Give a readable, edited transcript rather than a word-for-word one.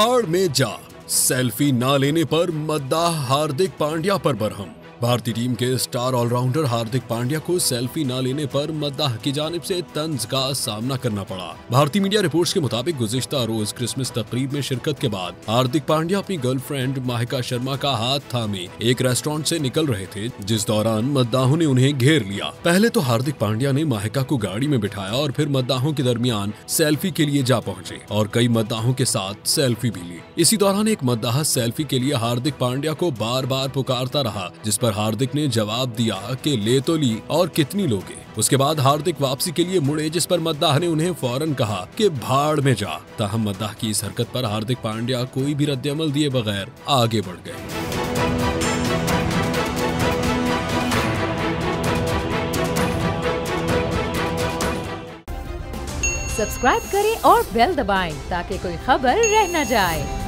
भाड़ में जा, सेल्फी ना लेने पर मद्दाह हार्दिक पांड्या पर बरहम। भारतीय टीम के स्टार ऑलराउंडर हार्दिक पांड्या को सेल्फी न लेने पर मद्दाह की जानिब से तंज का सामना करना पड़ा। भारतीय मीडिया रिपोर्ट्स के मुताबिक गुज़िश्ता रोज क्रिसमस तकरीब में शिरकत के बाद हार्दिक पांड्या अपनी गर्लफ्रेंड माहिका शर्मा का हाथ थामे एक रेस्टोरेंट से निकल रहे थे, जिस दौरान मद्दाहों ने उन्हें घेर लिया। पहले तो हार्दिक पांड्या ने माहिका को गाड़ी में बिठाया और फिर मद्दाहों के दरमियान सेल्फी के लिए जा पहुंचे और कई मद्दाहों के साथ सेल्फी भी ली। इसी दौरान एक मद्दाह सेल्फी के लिए हार्दिक पांड्या को बार बार पुकारता रहा, जिस पर हार्दिक ने जवाब दिया कि ले तो ली और कितनी लोगे। उसके बाद हार्दिक वापसी के लिए मुड़े, जिस पर मद्दाह ने उन्हें फौरन कहा कि भाड़ में जा। ताहम मद्दाह की इस हरकत पर हार्दिक पांड्या कोई भी रद्द-ए-अमल दिए बगैर आगे बढ़ गए। सब्सक्राइब करें और बेल दबाएं ताकि कोई खबर रह न जाए।